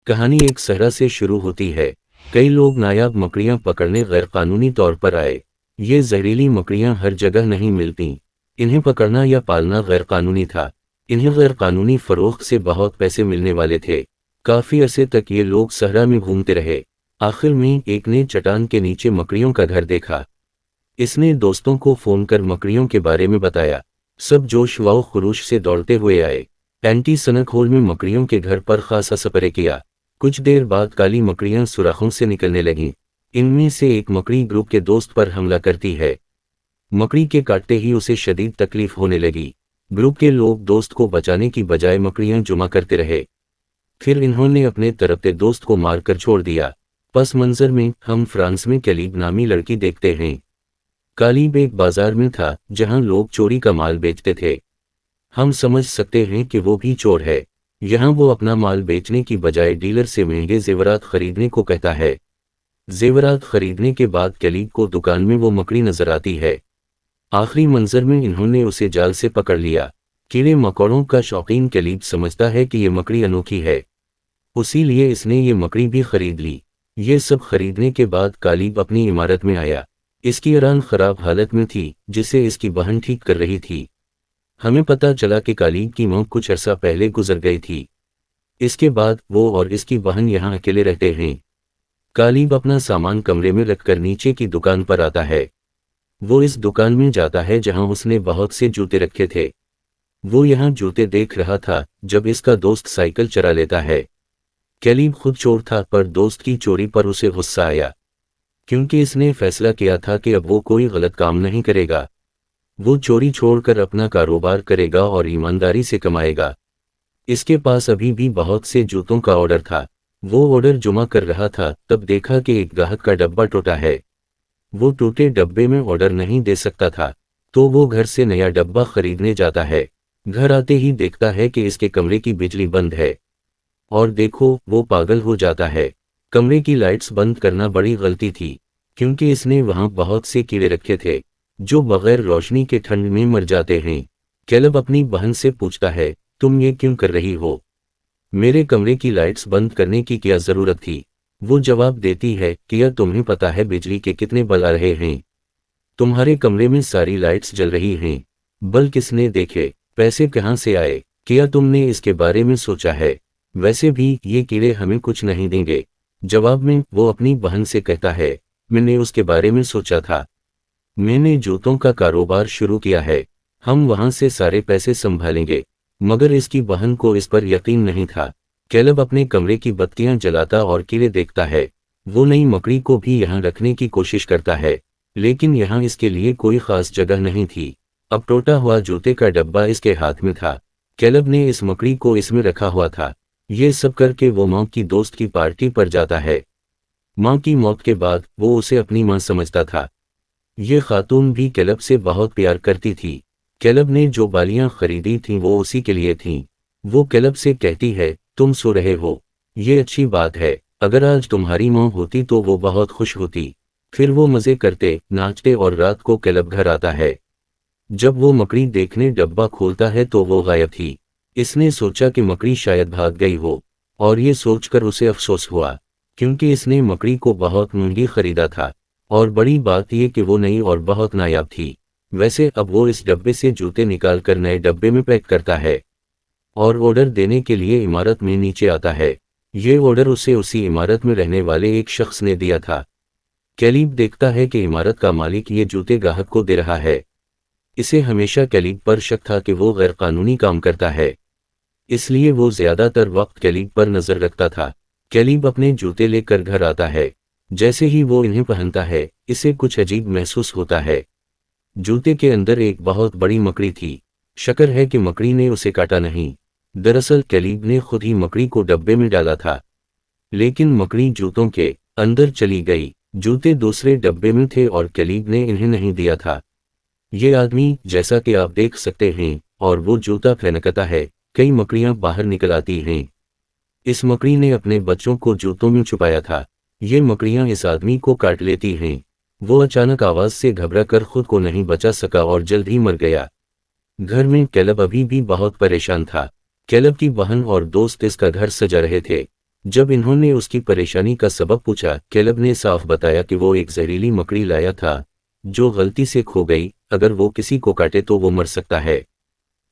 कहानी एक सहरा से शुरू होती है। कई लोग नायाब मकड़ियां पकड़ने गैरकानूनी तौर पर आए। ये जहरीली मकड़ियां हर जगह नहीं मिलती। इन्हें पकड़ना या पालना गैरकानूनी था। इन्हें गैरकानूनी फरोख्त से बहुत पैसे मिलने वाले थे। काफी अरसे तक ये लोग सहरा में घूमते रहे। आखिर में एक ने चट्टान के नीचे मकड़ियों का घर देखा। इसने दोस्तों को फोन कर मकड़ियों के बारे में बताया। सब जोश व खरोश से दौड़ते हुए आए। एंटी सनक होल में मकड़ियों के घर पर खासा स्प्रे किया। कुछ देर बाद काली मकड़ियां सुराखों से निकलने लगीं। इनमें से एक मकड़ी ग्रुप के दोस्त पर हमला करती है। मकड़ी के काटते ही उसे शदीद तकलीफ होने लगी। ग्रुप के लोग दोस्त को बचाने की बजाय मकड़ियां जमा करते रहे। फिर इन्होंने अपने तरफते दोस्त को मारकर छोड़ दिया। पस मंजर में हम फ्रांस में कैलीब नामी लड़की देखते हैं। कालीब एक बाजार में था जहां लोग चोरी का माल बेचते थे। हम समझ सकते हैं कि वो भी चोर है। यहाँ वो अपना माल बेचने की बजाय डीलर से महंगे जेवरात खरीदने को कहता है। जेवरात खरीदने के बाद कैलीब को दुकान में वो मकड़ी नजर आती है। आखिरी मंजर में इन्होंने उसे जाल से पकड़ लिया। कीड़े मकोड़ों का शौकीन कैलीब समझता है कि ये मकड़ी अनोखी है, उसी लिए इसने ये मकड़ी भी खरीद ली। ये सब खरीदने के बाद कालीब अपनी इमारत में आया। इसकी अरान खराब हालत में थी जिसे इसकी बहन ठीक कर रही थी। हमें पता चला कि कालीब की मौत कुछ अरसा पहले गुजर गई थी। इसके बाद वो और इसकी बहन यहाँ अकेले रहते हैं। कालीब अपना सामान कमरे में रखकर नीचे की दुकान पर आता है। वो इस दुकान में जाता है जहां उसने बहुत से जूते रखे थे। वो यहाँ जूते देख रहा था जब इसका दोस्त साइकिल चरा लेता है। कालीब खुद चोर था पर दोस्त की चोरी पर उसे गुस्सा आया, क्योंकि इसने फैसला किया था कि अब वो कोई गलत काम नहीं करेगा। वो चोरी छोड़कर अपना कारोबार करेगा और ईमानदारी से कमाएगा। इसके पास अभी भी बहुत से जूतों का ऑर्डर था। वो ऑर्डर जमा कर रहा था तब देखा कि एक ग्राहक का डब्बा टूटा है। वो टूटे डब्बे में ऑर्डर नहीं दे सकता था, तो वो घर से नया डब्बा खरीदने जाता है। घर आते ही देखता है कि इसके कमरे की बिजली बंद है। और देखो, वो पागल हो जाता है। कमरे की लाइट्स बंद करना बड़ी गलती थी, क्योंकि इसने वहां बहुत से कीड़े रखे थे जो बगैर रोशनी के ठंड में मर जाते हैं। कैलब अपनी बहन से पूछता है, तुम ये क्यों कर रही हो? मेरे कमरे की लाइट्स बंद करने की क्या जरूरत थी? वो जवाब देती है, क्या तुम्हें पता है बिजली के कितने बल आ रहे हैं? तुम्हारे कमरे में सारी लाइट्स जल रही हैं। बल किसने देखे? पैसे कहाँ से आए? क्या तुमने इसके बारे में सोचा है? वैसे भी ये कीड़े हमें कुछ नहीं देंगे। जवाब में वो अपनी बहन से कहता है, मैंने उसके बारे में सोचा था। मैंने जूतों का कारोबार शुरू किया है। हम वहां से सारे पैसे संभालेंगे। मगर इसकी बहन को इस पर यकीन नहीं था। कैलब अपने कमरे की बत्तियां जलाता और कीड़े देखता है। वो नई मकड़ी को भी यहाँ रखने की कोशिश करता है, लेकिन यहाँ इसके लिए कोई खास जगह नहीं थी। अब टूटा हुआ जूते का डब्बा इसके हाथ में था। कैलब ने इस मकड़ी को इसमें रखा हुआ था। ये सब करके वो माँ की दोस्त की पार्टी पर जाता है। माँ की मौत के बाद वो उसे अपनी माँ समझता था। ये खातून भी कैलब से बहुत प्यार करती थी। कैलब ने जो बालियां खरीदी थीं वो उसी के लिए थीं। वो कैलब से कहती है, तुम सो रहे हो, ये अच्छी बात है। अगर आज तुम्हारी माँ होती तो वो बहुत खुश होती। फिर वो मजे करते, नाचते और रात को कैलब घर आता है। जब वो मकड़ी देखने डब्बा खोलता है तो वो गायब थी। इसने सोचा कि मकड़ी शायद भाग गई हो, और ये सोचकर उसे अफसोस हुआ, क्योंकि इसने मकड़ी को बहुत महंगी खरीदा था। और बड़ी बात यह कि वो नई और बहुत नायाब थी। वैसे अब वो इस डब्बे से जूते निकालकर नए डब्बे में पैक करता है और ऑर्डर देने के लिए इमारत में नीचे आता है। ये ऑर्डर उसे उसी इमारत में रहने वाले एक शख्स ने दिया था। कैलीब देखता है कि इमारत का मालिक ये जूते ग्राहक को दे रहा है। इसे हमेशा कैलीब पर शक था कि वो गैरकानूनी काम करता है, इसलिए वो ज्यादातर वक्त कैलीब पर नजर रखता था। कैलीब अपने जूते लेकर घर आता है। जैसे ही वो इन्हें पहनता है, इसे कुछ अजीब महसूस होता है। जूते के अंदर एक बहुत बड़ी मकड़ी थी। शक्र है कि मकड़ी ने उसे काटा नहीं। दरअसल कैलीब ने खुद ही मकड़ी को डब्बे में डाला था, लेकिन मकड़ी जूतों के अंदर चली गई। जूते दूसरे डब्बे में थे और कैलीब ने इन्हें नहीं दिया था। ये आदमी, जैसा कि आप देख सकते हैं, और वो जूता फेंकता है, कई मकड़ियां बाहर निकल आती हैं। इस मकड़ी ने अपने बच्चों को जूतों में छुपाया था। ये मकड़ियां इस आदमी को काट लेती हैं। वो अचानक आवाज से घबराकर खुद को नहीं बचा सका और जल्द ही मर गया। घर में कैलब अभी भी बहुत परेशान था। कैलब की बहन और दोस्त इसका घर सजा रहे थे। जब इन्होंने उसकी परेशानी का सबब पूछा, कैलब ने साफ बताया कि वो एक जहरीली मकड़ी लाया था जो गलती से खो गई। अगर वो किसी को काटे तो वो मर सकता है।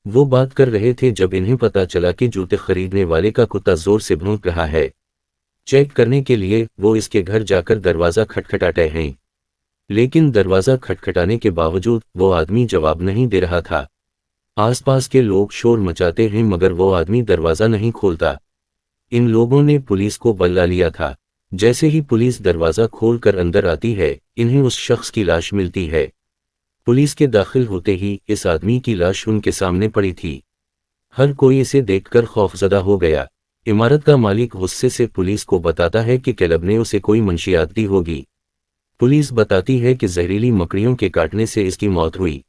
वो बात कर रहे थे जब इन्हें पता चला कि जूते खरीदने वाले का कुत्ता जोर से भौंक रहा है। चेक करने के लिए वो इसके घर जाकर दरवाज़ा खटखटाते हैं, लेकिन दरवाज़ा खटखटाने के बावजूद वो आदमी जवाब नहीं दे रहा था। आसपास के लोग शोर मचाते हैं मगर वो आदमी दरवाज़ा नहीं खोलता। इन लोगों ने पुलिस को बुला लिया था। जैसे ही पुलिस दरवाज़ा खोलकर अंदर आती है, इन्हें उस शख्स की लाश मिलती है। पुलिस के दाखिल होते ही इस आदमी की लाश उनके सामने पड़ी थी। हर कोई इसे देखकर खौफजदा हो गया। इमारत का मालिक गुस्से से पुलिस को बताता है कि कैलब ने उसे कोई मंशियात दी होगी। पुलिस बताती है कि जहरीली मकड़ियों के काटने से इसकी मौत हुई।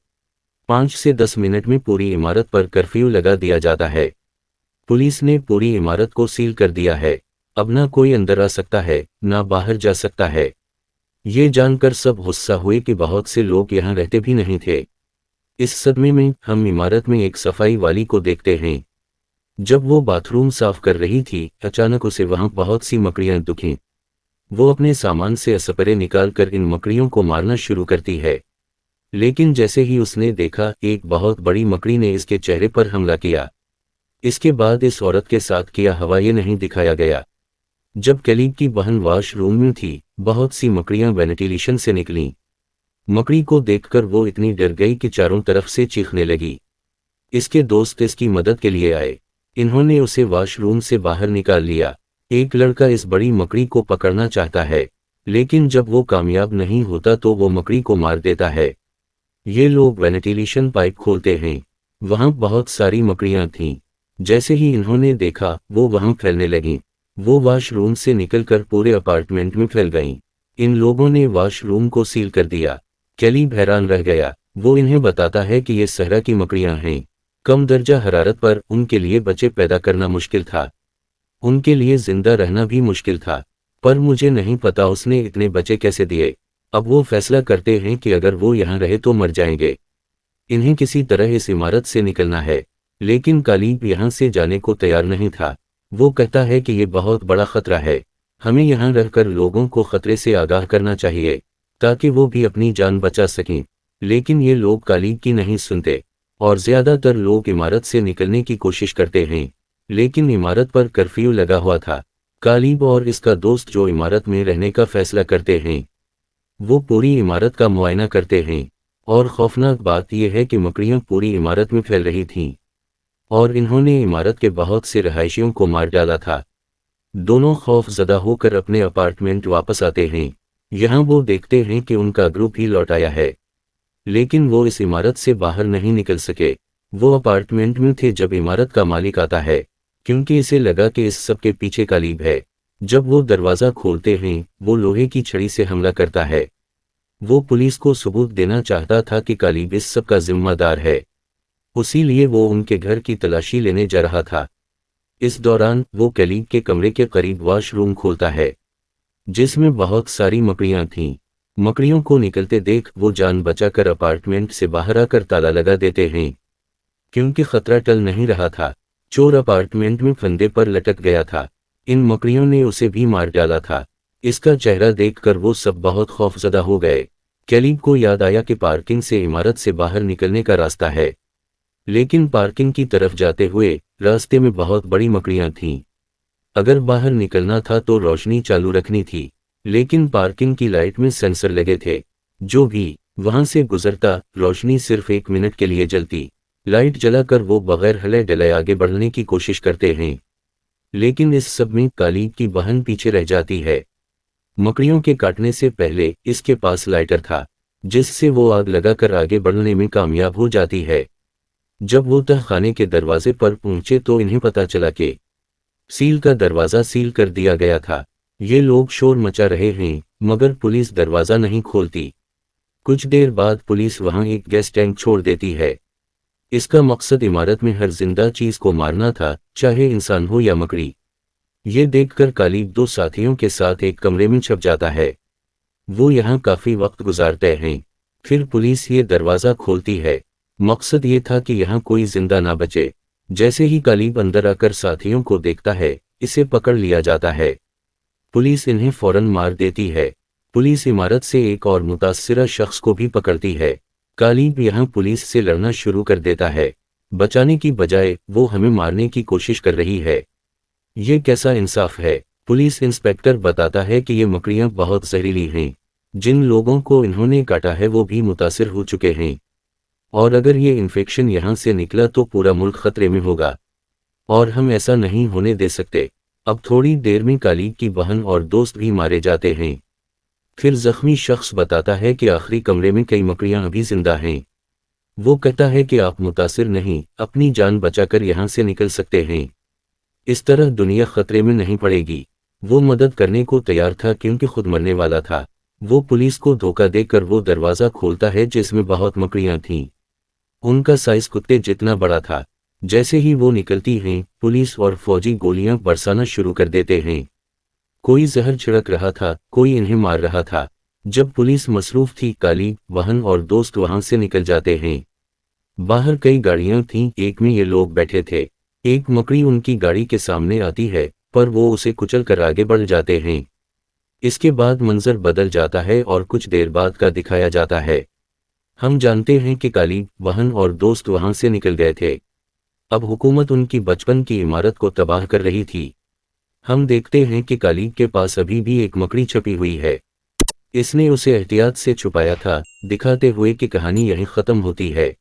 5 से 10 मिनट में पूरी इमारत पर कर्फ्यू लगा दिया जाता है। पुलिस ने पूरी इमारत को सील कर दिया है। अब ना कोई अंदर आ सकता है, ना बाहर जा सकता है। ये जानकर सब गुस्सा हुए कि बहुत से लोग यहाँ रहते भी नहीं थे। इस सदमे में हम इमारत में एक सफाई वाली को देखते हैं। जब वो बाथरूम साफ कर रही थी, अचानक उसे वहां बहुत सी मकड़ियां दिखीं। वो अपने सामान से स्प्रे निकालकर इन मकड़ियों को मारना शुरू करती है, लेकिन जैसे ही उसने देखा, एक बहुत बड़ी मकड़ी ने इसके चेहरे पर हमला किया। इसके बाद इस औरत के साथ किया हुआ ये नहीं दिखाया गया। जब कैलीब की बहन वॉशरूम में थी, बहुत सी मकड़ियां वेंटिलेशन से निकलीं। मकड़ी को देखकर वो इतनी डर गई कि चारों तरफ से चीखने लगी। इसके दोस्त इसकी मदद के लिए आए। इन्होंने उसे वॉशरूम से बाहर निकाल लिया। एक लड़का इस बड़ी मकड़ी को पकड़ना चाहता है, लेकिन जब वो कामयाब नहीं होता तो वो मकड़ी को मार देता है। ये लोग वेंटिलेशन पाइप खोलते हैं। वहां बहुत सारी मकड़ियां थीं। जैसे ही इन्होंने देखा, वो वहां फैलने लगीं। वो वॉशरूम से निकलकर पूरे अपार्टमेंट में फैल गईं। इन लोगों ने वॉशरूम को सील कर दिया। कैलीब हैरान रह गया। वो इन्हें बताता है कि ये सहरा की मकड़ियां हैं। कम दर्जा हरारत पर उनके लिए बच्चे पैदा करना मुश्किल था। उनके लिए जिंदा रहना भी मुश्किल था। पर मुझे नहीं पता उसने इतने बच्चे कैसे दिए। अब वो फैसला करते हैं कि अगर वो यहाँ रहे तो मर जाएंगे। इन्हें किसी तरह इस इमारत से निकलना है, लेकिन कालीब यहाँ से जाने को तैयार नहीं था। वो कहता है कि ये बहुत बड़ा खतरा है। हमें यहाँ रहकर लोगों को खतरे से आगाह करना चाहिए ताकि वो भी अपनी जान बचा सकें। लेकिन ये लोग कालीब की नहीं सुनते और ज्यादातर लोग इमारत से निकलने की कोशिश करते हैं, लेकिन इमारत पर कर्फ्यू लगा हुआ था। कालीब और इसका दोस्त जो इमारत में रहने का फैसला करते हैं, वो पूरी इमारत का मुआयना करते हैं और खौफनाक बात यह है कि मकड़ियां पूरी इमारत में फैल रही थीं और इन्होंने इमारत के बहुत से रहायशियों को मार डाला था। दोनों खौफजदा होकर अपने अपार्टमेंट वापस आते हैं। यहाँ वो देखते हैं कि उनका ग्रुप ही लौट आया है, लेकिन वो इस इमारत से बाहर नहीं निकल सके। वो अपार्टमेंट में थे जब इमारत का मालिक आता है, क्योंकि इसे लगा कि इस सब के पीछे कालीब है। जब वो दरवाज़ा खोलते हैं, वो लोहे की छड़ी से हमला करता है। वो पुलिस को सबूत देना चाहता था कि कालीब इस सब का जिम्मेदार है, उसीलिए वो उनके घर की तलाशी लेने जा रहा था। इस दौरान वो कालीब के कमरे के करीब वॉशरूम खोलता है, जिसमें बहुत सारी मकड़ियां थीं। मकड़ियों को निकलते देख वो जान बचाकर अपार्टमेंट से बाहर आकर ताला लगा देते हैं, क्योंकि खतरा टल नहीं रहा था। चोर अपार्टमेंट में फंदे पर लटक गया था। इन मकड़ियों ने उसे भी मार डाला था। इसका चेहरा देखकर वो सब बहुत खौफजदा हो गए। कैलीब को याद आया कि पार्किंग से इमारत से बाहर निकलने का रास्ता है, लेकिन पार्किंग की तरफ जाते हुए रास्ते में बहुत बड़ी मकड़ियां थीं। अगर बाहर निकलना था तो रोशनी चालू रखनी थी, लेकिन पार्किंग की लाइट में सेंसर लगे थे। जो भी वहां से गुजरता, रोशनी सिर्फ 1 मिनट के लिए जलती। लाइट जलाकर वो बगैर हिले डले आगे बढ़ने की कोशिश करते हैं, लेकिन इस सब में कालीब की बहन पीछे रह जाती है। मकड़ियों के काटने से पहले इसके पास लाइटर था, जिससे वो आग लगाकर आगे बढ़ने में कामयाब हो जाती है। जब वो तहखाने के दरवाजे पर पहुंचे तो इन्हें पता चला कि सील का दरवाज़ा सील कर दिया गया था। ये लोग शोर मचा रहे हैं, मगर पुलिस दरवाज़ा नहीं खोलती। कुछ देर बाद पुलिस वहां एक गैस टैंक छोड़ देती है। इसका मकसद इमारत में हर जिंदा चीज को मारना था, चाहे इंसान हो या मकड़ी। ये देखकर कालीब 2 साथियों के साथ एक कमरे में छुप जाता है। वो यहाँ काफी वक्त गुजारते हैं। फिर पुलिस ये दरवाज़ा खोलती है। मकसद ये था कि यहाँ कोई जिंदा ना बचे। जैसे ही कालीब अंदर आकर साथियों को देखता है, इसे पकड़ लिया जाता है। पुलिस इन्हें फौरन मार देती है। पुलिस इमारत से एक और मुतासिरा शख्स को भी पकड़ती है। कालिब यहाँ पुलिस से लड़ना शुरू कर देता है। बचाने की बजाय वो हमें मारने की कोशिश कर रही है। ये कैसा इंसाफ है? पुलिस इंस्पेक्टर बताता है कि ये मकड़ियाँ बहुत जहरीली हैं। जिन लोगों को इन्होंने काटा है वो भी मुतासिर हो चुके हैं, और अगर ये इन्फेक्शन यहाँ से निकला तो पूरा मुल्क खतरे में होगा, और हम ऐसा नहीं होने दे सकते। अब थोड़ी देर में कालिब की बहन और दोस्त भी मारे जाते हैं। फिर जख्मी शख्स बताता है कि आखिरी कमरे में कई मकड़ियाँ अभी जिंदा हैं। वो कहता है कि आप मुतासिर नहीं, अपनी जान बचाकर यहाँ से निकल सकते हैं। इस तरह दुनिया खतरे में नहीं पड़ेगी। वो मदद करने को तैयार था क्योंकि खुद मरने वाला था। वो पुलिस को धोखा देकर वो दरवाज़ा खोलता है जिसमें बहुत मकड़ियाँ थीं। उनका साइज कुत्ते जितना बड़ा था। जैसे ही वो निकलती हैं, पुलिस और फौजी गोलियां बरसाना शुरू कर देते हैं। कोई जहर छिड़क रहा था, कोई इन्हें मार रहा था। जब पुलिस मसरूफ थी, कालिब, बहन और दोस्त वहां से निकल जाते हैं। बाहर कई गाड़ियां थीं, एक में ये लोग बैठे थे। एक मकड़ी उनकी गाड़ी के सामने आती है, पर वो उसे कुचल कर आगे बढ़ जाते हैं। इसके बाद मंजर बदल जाता है और कुछ देर बाद का दिखाया जाता है। हम जानते हैं कि कालिब, बहन और दोस्त वहां से निकल गए थे। अब हुकूमत उनकी बचपन की इमारत को तबाह कर रही थी। हम देखते हैं कि कालिब के पास अभी भी एक मकड़ी छपी हुई है। इसने उसे एहतियात से छुपाया था, दिखाते हुए कि कहानी यहीं ख़त्म होती है।